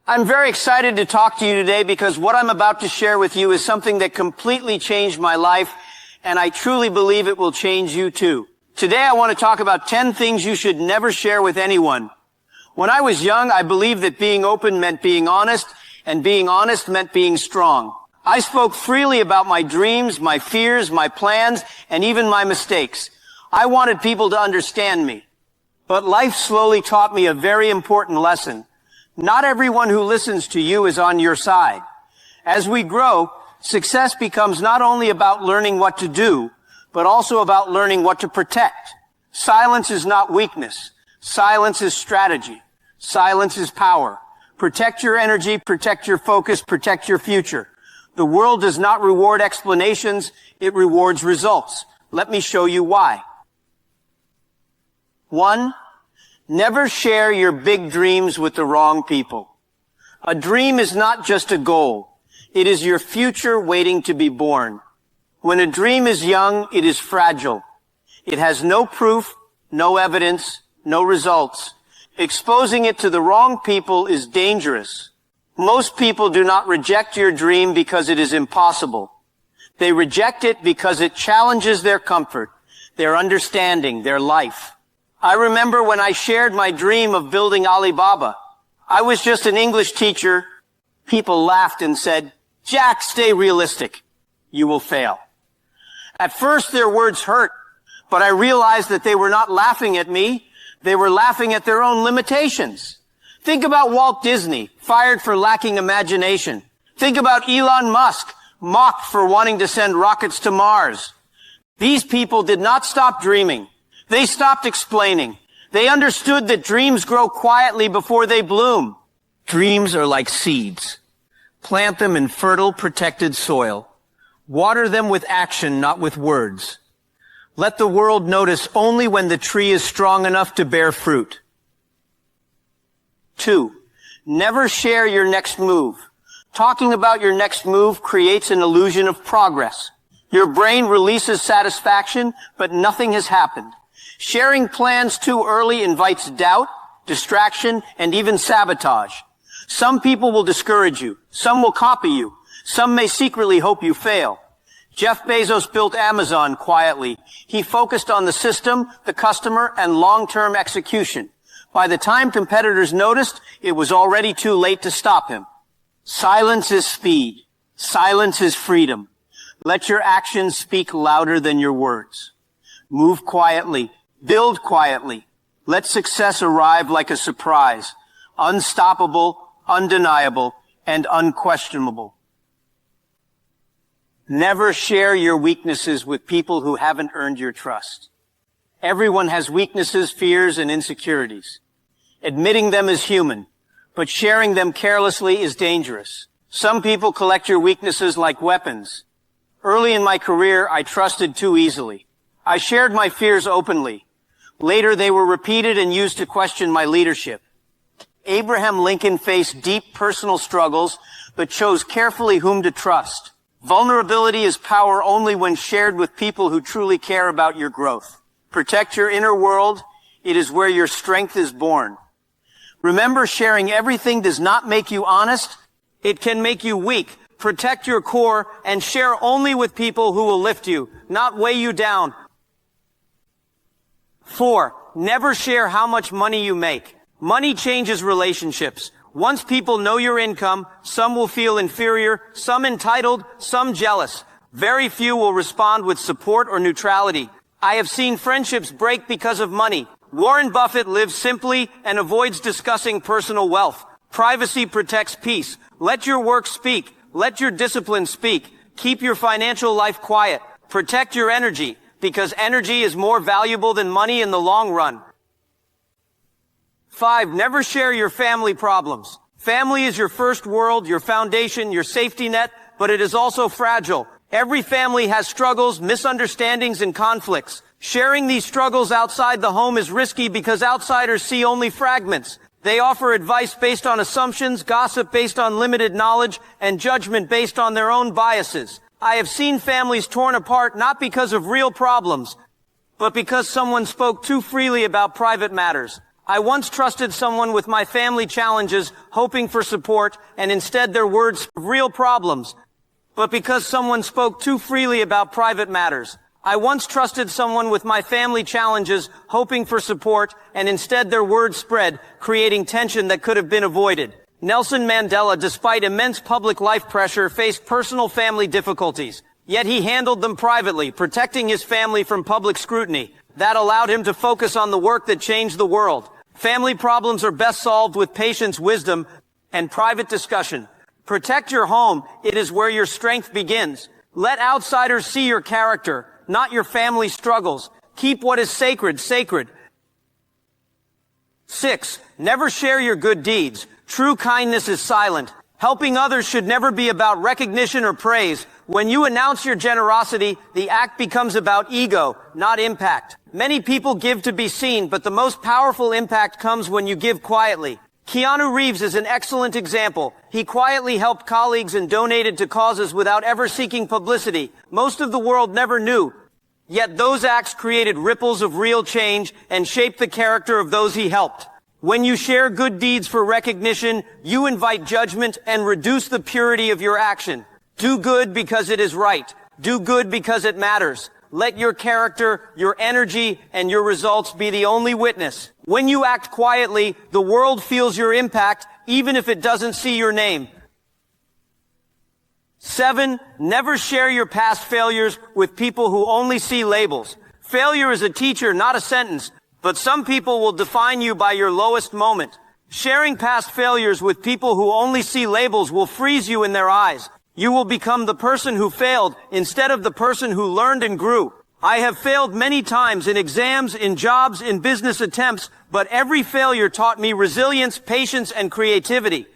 I'm very excited to talk to you today because what I'm about to share with you is something that completely changed my life, and I truly believe it will change you too. Today I want to talk about 10 things you should never share with anyone. When I was young, I believed that being open meant being honest, and being honest meant being strong. I spoke freely about my dreams, my fears, my plans, and even my mistakes. I wanted people to understand me. But life slowly taught me a very important lesson. Not everyone who listens to you is on your side. As we grow, success becomes not only about learning what to do, but also about learning what to protect. Silence is not weakness. Silence is strategy. Silence is power. Protect your energy, protect your focus, protect your future. The world does not reward explanations, it rewards results. Let me show you why. 1. Never share your big dreams with the wrong people. A dream is not just a goal. It is your future waiting to be born. When a dream is young, it is fragile. It has no proof, no evidence, no results. Exposing it to the wrong people is dangerous. Most people do not reject your dream because it is impossible. They reject it because it challenges their comfort, their understanding, their life. I remember when I shared my dream of building Alibaba. I was just an English teacher. People laughed and said, "Jack, stay realistic. You will fail." At first, their words hurt, but I realized that they were not laughing at me. They were laughing at their own limitations. Think about Walt Disney, fired for lacking imagination. Think about Elon Musk, mocked for wanting to send rockets to Mars. These people did not stop dreaming. They stopped explaining. They understood that dreams grow quietly before they bloom. Dreams are like seeds. Plant them in fertile, protected soil. Water them with action, not with words. Let the world notice only when the tree is strong enough to bear fruit. 2. Never share your next move. Talking about your next move creates an illusion of progress. Your brain releases satisfaction, but nothing has happened. Sharing plans too early invites doubt, distraction, and even sabotage. Some people will discourage you. Some will copy you. Some may secretly hope you fail. Jeff Bezos built Amazon quietly. He focused on the system, the customer, and long-term execution. By the time competitors noticed, it was already too late to stop him. Silence is speed. Silence is freedom. Let your actions speak louder than your words. Move quietly. Build quietly. Let success arrive like a surprise. Unstoppable, undeniable, and unquestionable. Never share your weaknesses with people who haven't earned your trust. Everyone has weaknesses, fears, and insecurities. Admitting them is human, but sharing them carelessly is dangerous. Some people collect your weaknesses like weapons. Early in my career, I trusted too easily. I shared my fears openly. Later, they were repeated and used to question my leadership. Abraham Lincoln faced deep personal struggles, but chose carefully whom to trust. Vulnerability is power only when shared with people who truly care about your growth. Protect your inner world. It is where your strength is born. Remember, sharing everything does not make you honest. It can make you weak. Protect your core and share only with people who will lift you, not weigh you down. 4. Never share how much money you make. Money changes relationships. Once people know your income, some will feel inferior, some entitled, some jealous. Very few will respond with support or neutrality. I have seen friendships break because of money. Warren Buffett lives simply and avoids discussing personal wealth. Privacy protects peace. Let your work speak. Let your discipline speak. Keep your financial life quiet. Protect your energy, because energy is more valuable than money in the long run. 5. Never share your family problems. Family is your first world, your foundation, your safety net, but it is also fragile. Every family has struggles, misunderstandings, and conflicts. Sharing these struggles outside the home is risky because outsiders see only fragments. They offer advice based on assumptions, gossip based on limited knowledge, and judgment based on their own biases. I have seen families torn apart not because of real problems, but because someone spoke too freely about private matters. I once trusted someone with my family challenges, hoping for support, and instead their words real problems. But because someone spoke too freely about private matters. I once trusted someone with my family challenges, hoping for support, and instead their words spread, creating tension that could have been avoided. Nelson Mandela, despite immense public life pressure, faced personal family difficulties. Yet he handled them privately, protecting his family from public scrutiny. That allowed him to focus on the work that changed the world. Family problems are best solved with patience, wisdom, and private discussion. Protect your home. It is where your strength begins. Let outsiders see your character, not your family struggles. Keep what is sacred, sacred. 6. Never share your good deeds. True kindness is silent. Helping others should never be about recognition or praise. When you announce your generosity, the act becomes about ego, not impact. Many people give to be seen, but the most powerful impact comes when you give quietly. Keanu Reeves is an excellent example. He quietly helped colleagues and donated to causes without ever seeking publicity. Most of the world never knew. Yet those acts created ripples of real change and shaped the character of those he helped. When you share good deeds for recognition, you invite judgment and reduce the purity of your action. Do good because it is right. Do good because it matters. Let your character, your energy, and your results be the only witness. When you act quietly, the world feels your impact, even if it doesn't see your name. 7. Never share your past failures with people who only see labels. Failure is a teacher, not a sentence, but some people will define you by your lowest moment. Sharing past failures with people who only see labels will freeze you in their eyes. You will become the person who failed instead of the person who learned and grew. I have failed many times in exams, in jobs, in business attempts, but every failure taught me resilience, patience, and creativity.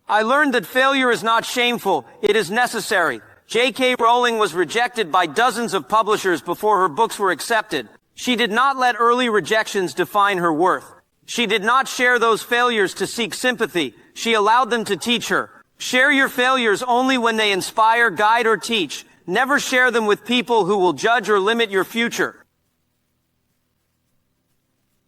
I learned that failure is not shameful, it is necessary. J.K. Rowling was rejected by dozens of publishers before her books were accepted. She did not let early rejections define her worth. She did not share those failures to seek sympathy. She allowed them to teach her. Share your failures only when they inspire, guide, or teach. Never share them with people who will judge or limit your future.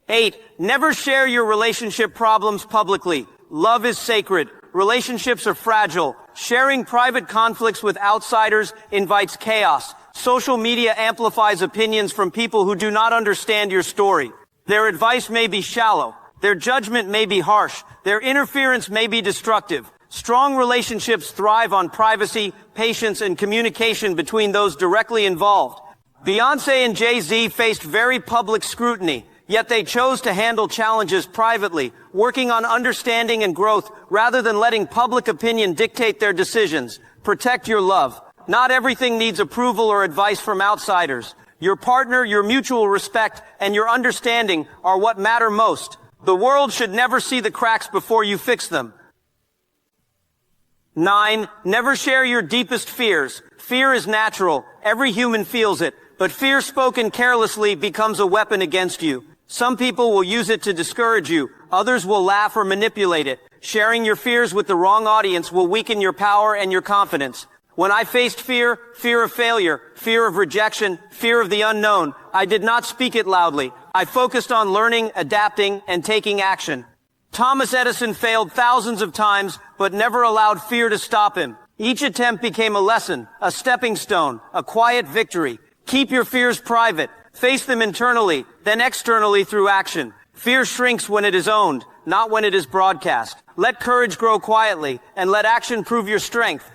8. Never share your relationship problems publicly. Love is sacred. Relationships are fragile. Sharing private conflicts with outsiders invites chaos. Social media amplifies opinions from people who do not understand your story. Their advice may be shallow. Their judgment may be harsh. Their interference may be destructive. Strong relationships thrive on privacy, patience, and communication between those directly involved. Beyoncé and Jay-Z faced very public scrutiny, yet they chose to handle challenges privately, working on understanding and growth rather than letting public opinion dictate their decisions. Protect your love. Not everything needs approval or advice from outsiders. Your partner, your mutual respect, and your understanding are what matter most. The world should never see the cracks before you fix them. 9. Never share your deepest fears. Fear is natural. Every human feels it. But fear spoken carelessly becomes a weapon against you. Some people will use it to discourage you. Others will laugh or manipulate it. Sharing your fears with the wrong audience will weaken your power and your confidence. When I faced fear, fear of failure, fear of rejection, fear of the unknown, I did not speak it loudly. I focused on learning, adapting, and taking action. Thomas Edison failed thousands of times, but never allowed fear to stop him. Each attempt became a lesson, a stepping stone, a quiet victory. Keep your fears private. Face them internally, then externally through action. Fear shrinks when it is owned, not when it is broadcast. Let courage grow quietly, and let action prove your strength.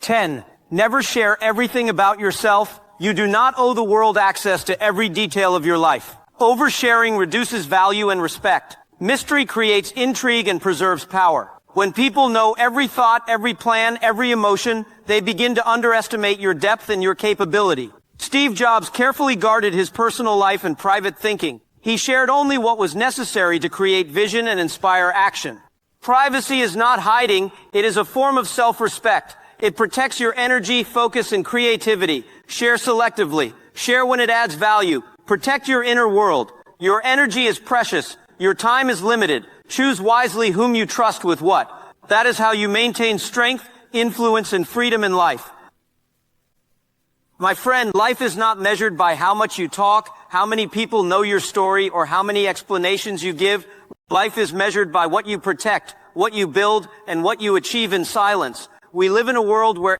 10. Never share everything about yourself. You do not owe the world access to every detail of your life. Oversharing reduces value and respect. Mystery creates intrigue and preserves power. When people know every thought, every plan, every emotion, they begin to underestimate your depth and your capability. Steve Jobs carefully guarded his personal life and private thinking. He shared only what was necessary to create vision and inspire action. Privacy is not hiding, it is a form of self-respect. It protects your energy, focus, and creativity. Share selectively. Share when it adds value. Protect your inner world. Your energy is precious. Your time is limited. Choose wisely whom you trust with what. That is how you maintain strength, influence, and freedom in life. My friend, life is not measured by how much you talk, how many people know your story, or how many explanations you give. Life is measured by what you protect, what you build, and what you achieve in silence. We live in a world where